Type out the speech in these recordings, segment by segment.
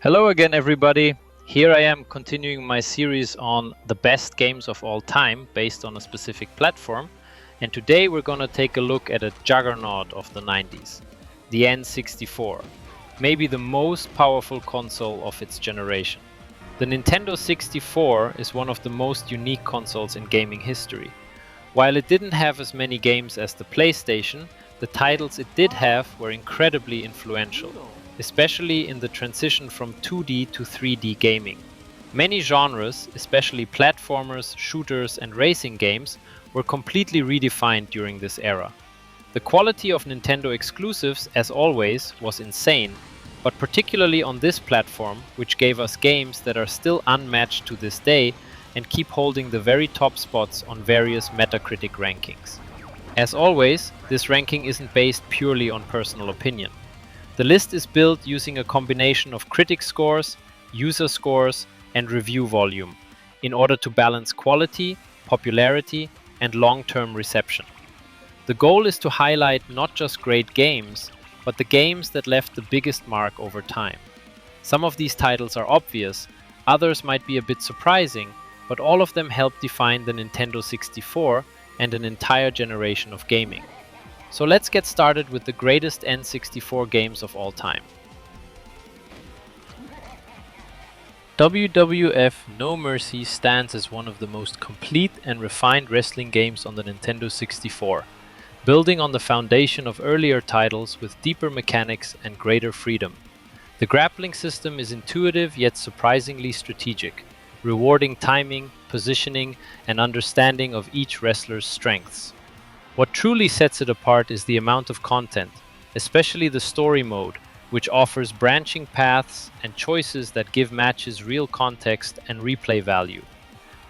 Hello again, everybody. Here I am continuing my series on the best games of all time based on a specific platform. And today we're going to take a look at a juggernaut of the 90s, the N64, maybe the most powerful console of its generation. The Nintendo 64 is one of the most unique consoles in gaming history. While it didn't have as many games as the PlayStation, the titles it did have were incredibly influential, especially in the transition from 2D to 3D gaming. Many genres, especially platformers, shooters, and racing games, were completely redefined during this era. The quality of Nintendo exclusives, as always, was insane, but particularly on this platform, which gave us games that are still unmatched to this day and keep holding the very top spots on various Metacritic rankings. As always, this ranking isn't based purely on personal opinion. The list is built using a combination of critic scores, user scores, and review volume in order to balance quality, popularity, and long-term reception. The goal is to highlight not just great games, but the games that left the biggest mark over time. Some of these titles are obvious, others might be a bit surprising, but all of them help define the Nintendo 64 and an entire generation of gaming. So let's get started with the greatest N64 games of all time. WWF No Mercy stands as one of the most complete and refined wrestling games on the Nintendo 64, building on the foundation of earlier titles with deeper mechanics and greater freedom. The grappling system is intuitive yet surprisingly strategic, rewarding timing, positioning, and understanding of each wrestler's strengths. What truly sets it apart is the amount of content, especially the story mode, which offers branching paths and choices that give matches real context and replay value.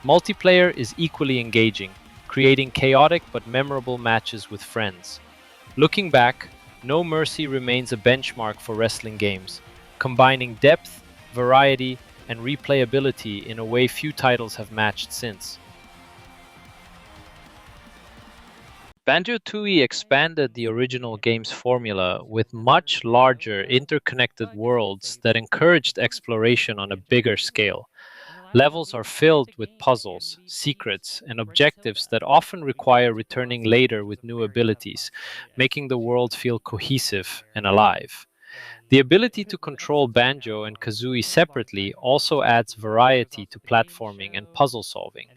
Multiplayer is equally engaging, creating chaotic but memorable matches with friends. Looking back, No Mercy remains a benchmark for wrestling games, combining depth, variety, and replayability in a way few titles have matched since. Banjo-Tooie expanded the original game's formula with much larger, interconnected worlds that encouraged exploration on a bigger scale. Levels are filled with puzzles, secrets, and objectives that often require returning later with new abilities, making the world feel cohesive and alive. The ability to control Banjo and Kazooie separately also adds variety to platforming and puzzle solving.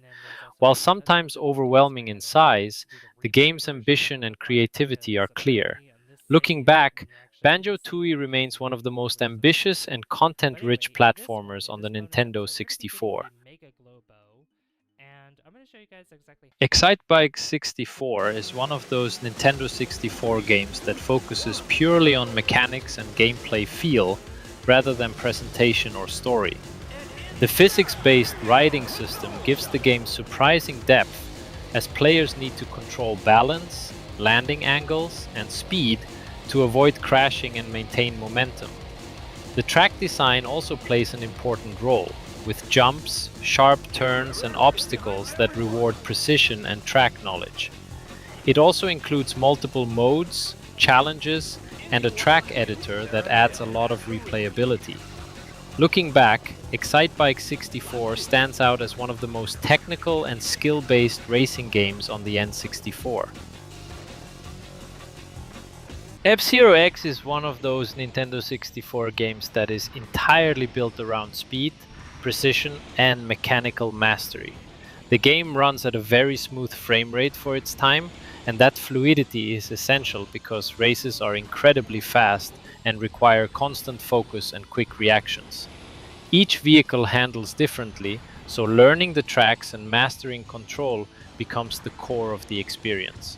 While sometimes overwhelming in size, the game's ambition and creativity are clear. Looking back, Banjo-Tooie remains one of the most ambitious and content-rich platformers on the Nintendo 64. Excitebike 64 is one of those Nintendo 64 games that focuses purely on mechanics and gameplay feel rather than presentation or story. The physics-based riding system gives the game surprising depth, as players need to control balance, landing angles, and speed to avoid crashing and maintain momentum. The track design also plays an important role, with jumps, sharp turns, and obstacles that reward precision and track knowledge. It also includes multiple modes, challenges, and a track editor that adds a lot of replayability. Looking back, Excitebike 64 stands out as one of the most technical and skill-based racing games on the N64. F-Zero X is one of those Nintendo 64 games that is entirely built around speed, precision, and mechanical mastery. The game runs at a very smooth frame rate for its time, and that fluidity is essential because races are incredibly fast and require constant focus and quick reactions. Each vehicle handles differently, so learning the tracks and mastering control becomes the core of the experience.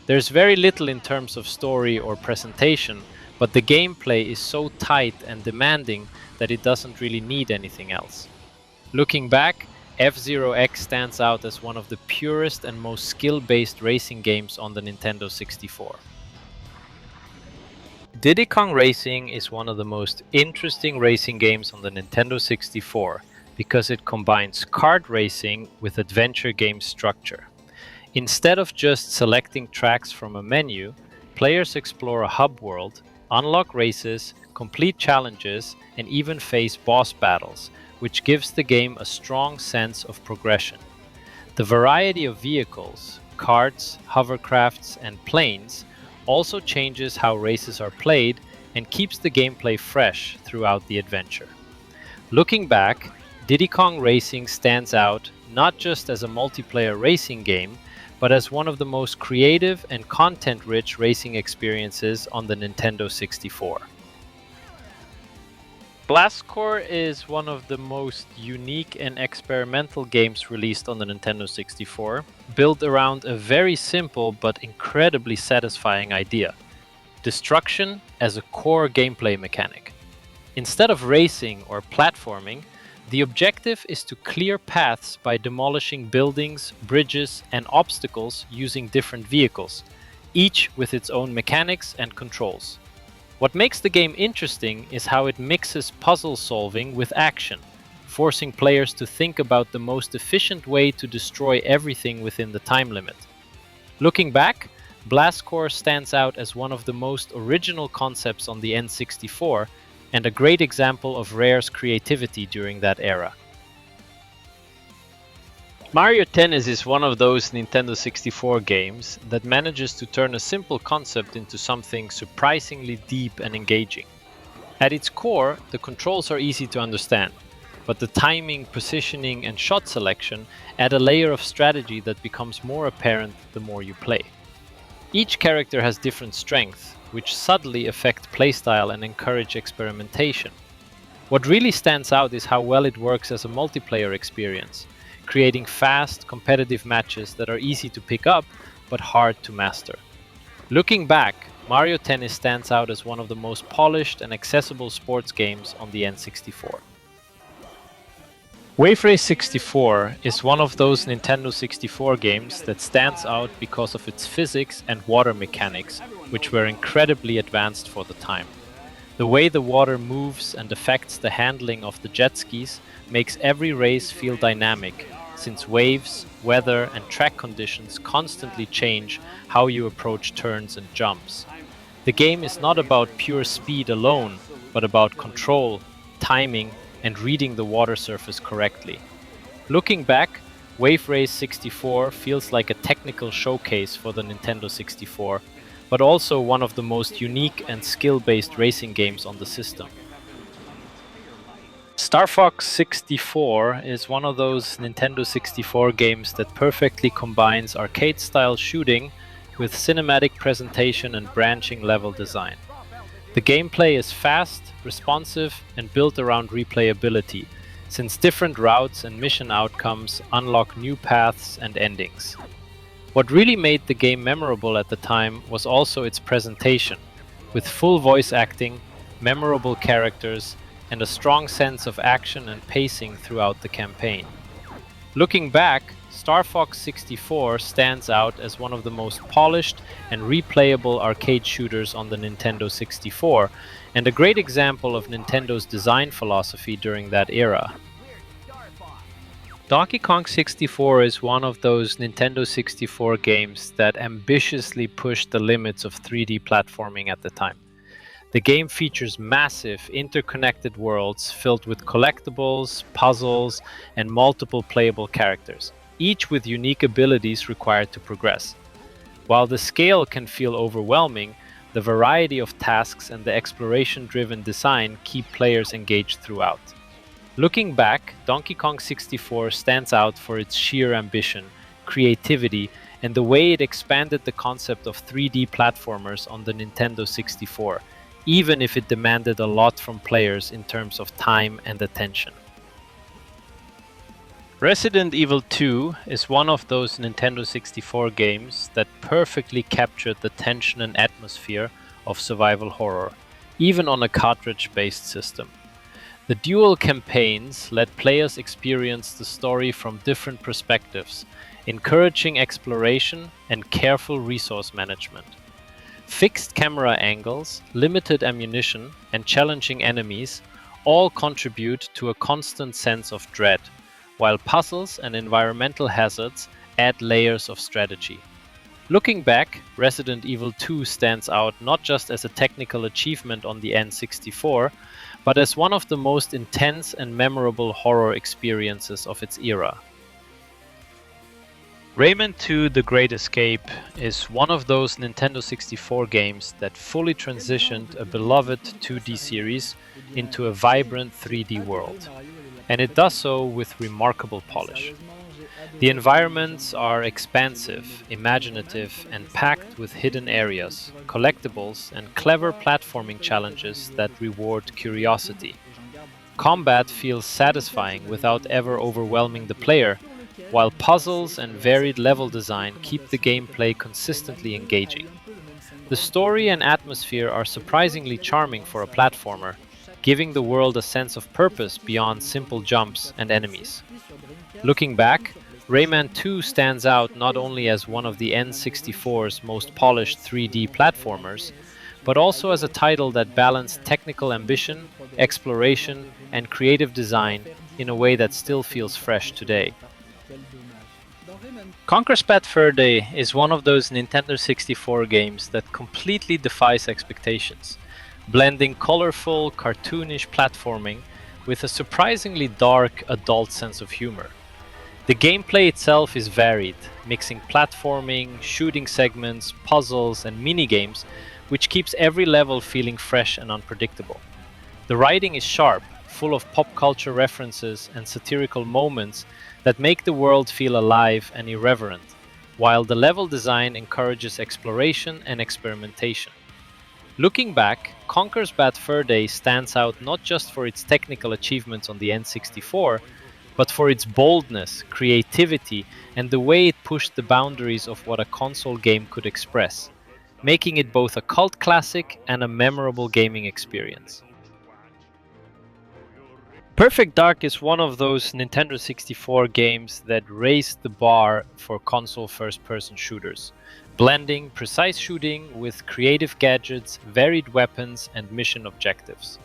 There's very little in terms of story or presentation, but the gameplay is so tight and demanding that it doesn't really need anything else. Looking back, F-Zero X stands out as one of the purest and most skill-based racing games on the Nintendo 64. Diddy Kong Racing is one of the most interesting racing games on the Nintendo 64 because it combines kart racing with adventure game structure. Instead of just selecting tracks from a menu, players explore a hub world, unlock races, complete challenges, and even face boss battles, which gives the game a strong sense of progression. The variety of vehicles, karts, hovercrafts, and planes also changes how races are played and keeps the gameplay fresh throughout the adventure. Looking back, Diddy Kong Racing stands out not just as a multiplayer racing game, but as one of the most creative and content-rich racing experiences on the Nintendo 64. Blastcore is one of the most unique and experimental games released on the Nintendo 64, built around a very simple but incredibly satisfying idea: destruction as a core gameplay mechanic. Instead of racing or platforming, the objective is to clear paths by demolishing buildings, bridges, and obstacles using different vehicles, each with its own mechanics and controls. What makes the game interesting is how it mixes puzzle solving with action, forcing players to think about the most efficient way to destroy everything within the time limit. Looking back, Blastcore stands out as one of the most original concepts on the N64 and a great example of Rare's creativity during that era. Mario Tennis is one of those Nintendo 64 games that manages to turn a simple concept into something surprisingly deep and engaging. At its core, the controls are easy to understand, but the timing, positioning, and shot selection add a layer of strategy that becomes more apparent the more you play. Each character has different strengths, which subtly affect playstyle and encourage experimentation. What really stands out is how well it works as a multiplayer experience, creating fast, competitive matches that are easy to pick up but hard to master. Looking back, Mario Tennis stands out as one of the most polished and accessible sports games on the N64. Wave Race 64 is one of those Nintendo 64 games that stands out because of its physics and water mechanics, which were incredibly advanced for the time. The way the water moves and affects the handling of the jet skis makes every race feel dynamic, since waves, weather, and track conditions constantly change how you approach turns and jumps. The game is not about pure speed alone, but about control, timing, and reading the water surface correctly. Looking back, Wave Race 64 feels like a technical showcase for the Nintendo 64, but also one of the most unique and skill-based racing games on the system. Star Fox 64 is one of those Nintendo 64 games that perfectly combines arcade-style shooting with cinematic presentation and branching level design. The gameplay is fast, responsive, and built around replayability, since different routes and mission outcomes unlock new paths and endings. What really made the game memorable at the time was also its presentation, with full voice acting, memorable characters, and a strong sense of action and pacing throughout the campaign. Looking back, Star Fox 64 stands out as one of the most polished and replayable arcade shooters on the Nintendo 64, and a great example of Nintendo's design philosophy during that era. Donkey Kong 64 is one of those Nintendo 64 games that ambitiously pushed the limits of 3D platforming at the time. The game features massive, interconnected worlds filled with collectibles, puzzles, and multiple playable characters, each with unique abilities required to progress. While the scale can feel overwhelming, the variety of tasks and the exploration-driven design keep players engaged throughout. Looking back, Donkey Kong 64 stands out for its sheer ambition, creativity, and the way it expanded the concept of 3D platformers on the Nintendo 64, even if it demanded a lot from players in terms of time and attention. Resident Evil 2 is one of those Nintendo 64 games that perfectly captured the tension and atmosphere of survival horror, even on a cartridge-based system. The dual campaigns let players experience the story from different perspectives, encouraging exploration and careful resource management. Fixed camera angles, limited ammunition, and challenging enemies all contribute to a constant sense of dread, while puzzles and environmental hazards add layers of strategy. Looking back, Resident Evil 2 stands out not just as a technical achievement on the N64, but as one of the most intense and memorable horror experiences of its era. Rayman 2: The Great Escape is one of those Nintendo 64 games that fully transitioned a beloved 2D series into a vibrant 3D world, and it does so with remarkable polish. The environments are expansive, imaginative, and packed with hidden areas, collectibles, and clever platforming challenges that reward curiosity. Combat feels satisfying without ever overwhelming the player, while puzzles and varied level design keep the gameplay consistently engaging. The story and atmosphere are surprisingly charming for a platformer, giving the world a sense of purpose beyond simple jumps and enemies. Looking back, Rayman 2 stands out not only as one of the N64's most polished 3D platformers, but also as a title that balanced technical ambition, exploration, and creative design in a way that still feels fresh today. Conker's Bad Fur Day is one of those Nintendo 64 games that completely defies expectations, blending colorful, cartoonish platforming with a surprisingly dark, adult sense of humor. The gameplay itself is varied, mixing platforming, shooting segments, puzzles, and minigames, which keeps every level feeling fresh and unpredictable. The writing is sharp, full of pop culture references and satirical moments that make the world feel alive and irreverent, while the level design encourages exploration and experimentation. Looking back, Conker's Bad Fur Day stands out not just for its technical achievements on the N64, but for its boldness, creativity, and the way it pushed the boundaries of what a console game could express, making it both a cult classic and a memorable gaming experience. Perfect Dark is one of those Nintendo 64 games that raised the bar for console first-person shooters, blending precise shooting with creative gadgets, varied weapons, and mission objectives.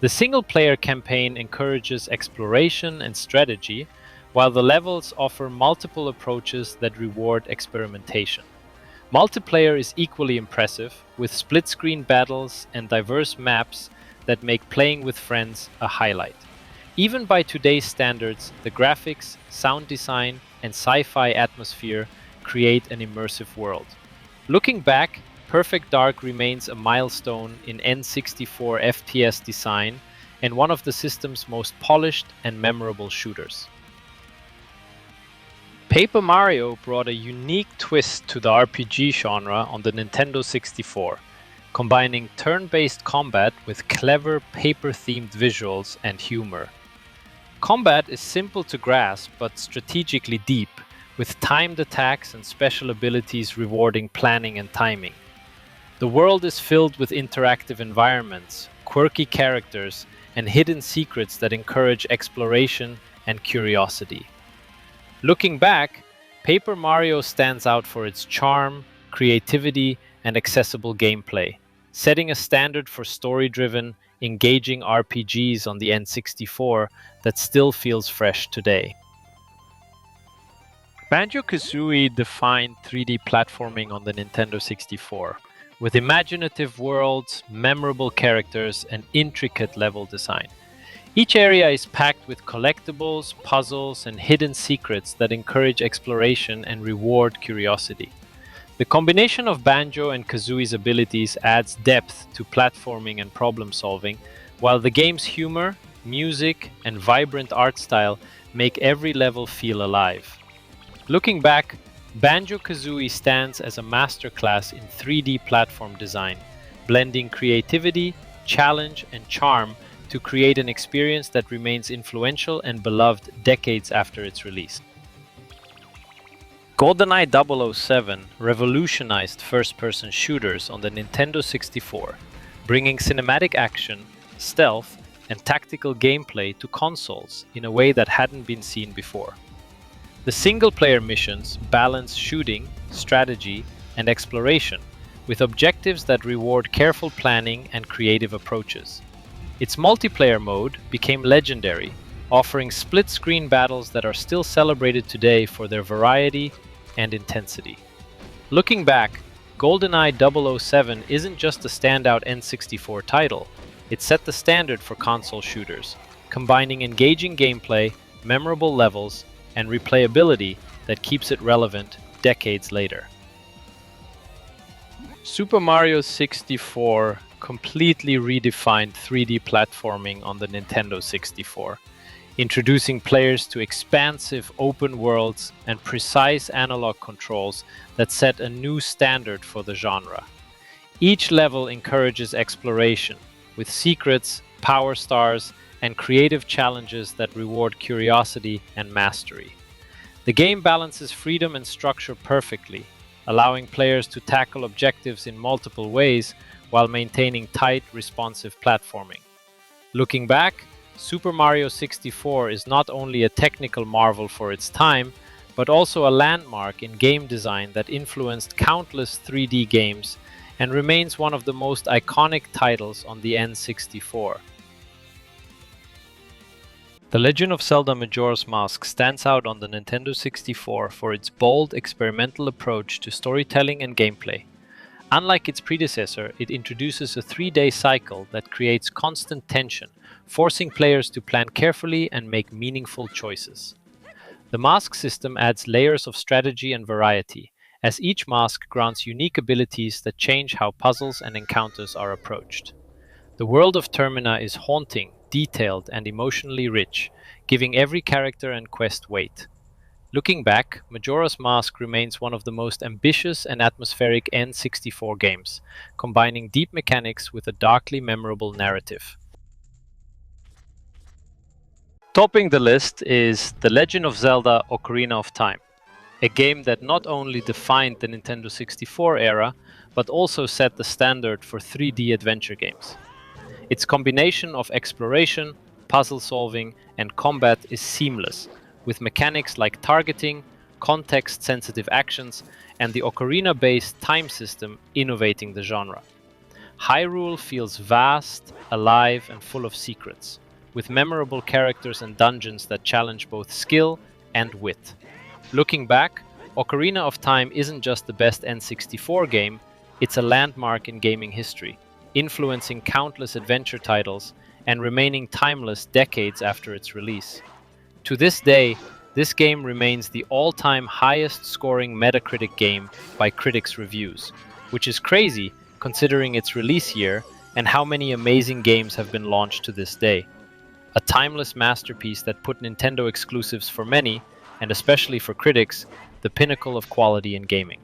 The single-player campaign encourages exploration and strategy, while the levels offer multiple approaches that reward experimentation. Multiplayer is equally impressive, with split-screen battles and diverse maps that make playing with friends a highlight. Even by today's standards, the graphics, sound design, and sci-fi atmosphere create an immersive world. Looking back, Perfect Dark remains a milestone in N64 FPS design and one of the system's most polished and memorable shooters. Paper Mario brought a unique twist to the RPG genre on the Nintendo 64, combining turn-based combat with clever paper-themed visuals and humor. Combat is simple to grasp but strategically deep, with timed attacks and special abilities rewarding planning and timing. The world is filled with interactive environments, quirky characters, and hidden secrets that encourage exploration and curiosity. Looking back, Paper Mario stands out for its charm, creativity, and accessible gameplay, setting a standard for story-driven, engaging RPGs on the N64 that still feels fresh today. Banjo-Kazooie defined 3D platforming on the Nintendo 64, with imaginative worlds, memorable characters, and intricate level design. Each area is packed with collectibles, puzzles, and hidden secrets that encourage exploration and reward curiosity. The combination of Banjo and Kazooie's abilities adds depth to platforming and problem solving, while the game's humor, music, and vibrant art style make every level feel alive. Looking back, Banjo-Kazooie stands as a masterclass in 3D platform design, blending creativity, challenge, and charm to create an experience that remains influential and beloved decades after its release. GoldenEye 007 revolutionized first-person shooters on the Nintendo 64, bringing cinematic action, stealth, and tactical gameplay to consoles in a way that hadn't been seen before. The single-player missions balance shooting, strategy, and exploration, with objectives that reward careful planning and creative approaches. Its multiplayer mode became legendary, offering split-screen battles that are still celebrated today for their variety and intensity. Looking back, GoldenEye 007 isn't just a standout N64 title, it set the standard for console shooters, combining engaging gameplay, memorable levels, and replayability that keeps it relevant decades later. Super Mario 64 completely redefined 3D platforming on the Nintendo 64, introducing players to expansive open worlds and precise analog controls that set a new standard for the genre. Each level encourages exploration, with secrets, power stars, and creative challenges that reward curiosity and mastery. The game balances freedom and structure perfectly, allowing players to tackle objectives in multiple ways while maintaining tight, responsive platforming. Looking back, Super Mario 64 is not only a technical marvel for its time, but also a landmark in game design that influenced countless 3D games and remains one of the most iconic titles on the N64. The Legend of Zelda Majora's Mask stands out on the Nintendo 64 for its bold, experimental approach to storytelling and gameplay. Unlike its predecessor, it introduces a 3-day cycle that creates constant tension, forcing players to plan carefully and make meaningful choices. The mask system adds layers of strategy and variety, as each mask grants unique abilities that change how puzzles and encounters are approached. The world of Termina is haunting, detailed, and emotionally rich, giving every character and quest weight. Looking back, Majora's Mask remains one of the most ambitious and atmospheric N64 games, combining deep mechanics with a darkly memorable narrative. Topping the list is The Legend of Zelda Ocarina of Time, a game that not only defined the Nintendo 64 era, but also set the standard for 3D adventure games. Its combination of exploration, puzzle solving, and combat is seamless, with mechanics like targeting, context-sensitive actions, and the ocarina-based time system innovating the genre. Hyrule feels vast, alive, and full of secrets, with memorable characters and dungeons that challenge both skill and wit. Looking back, Ocarina of Time isn't just the best N64 game, it's a landmark in gaming history, influencing countless adventure titles and remaining timeless decades after its release. To this day, this game remains the all-time highest-scoring Metacritic game by critics' reviews, which is crazy considering its release year and how many amazing games have been launched to this day. A timeless masterpiece that put Nintendo exclusives for many, and especially for critics, the pinnacle of quality in gaming.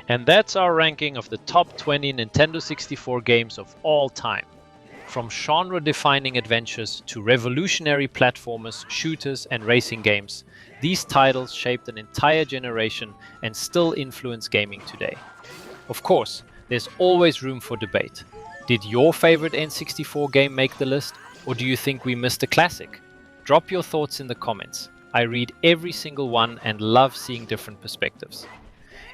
And that's our ranking of the top 20 Nintendo 64 games of all time. From genre-defining adventures to revolutionary platformers, shooters, and racing games, these titles shaped an entire generation and still influence gaming today. Of course, there's always room for debate. Did your favorite N64 game make the list, or do you think we missed a classic? Drop your thoughts in the comments. I read every single one and love seeing different perspectives.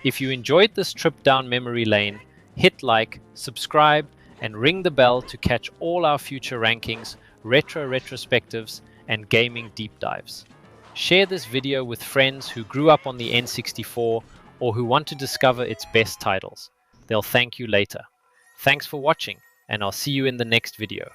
If you enjoyed this trip down memory lane, hit like, subscribe, and ring the bell to catch all our future rankings, retro retrospectives, and gaming deep dives. Share this video with friends who grew up on the N64 or who want to discover its best titles. They'll thank you later. Thanks for watching, and I'll see you in the next video.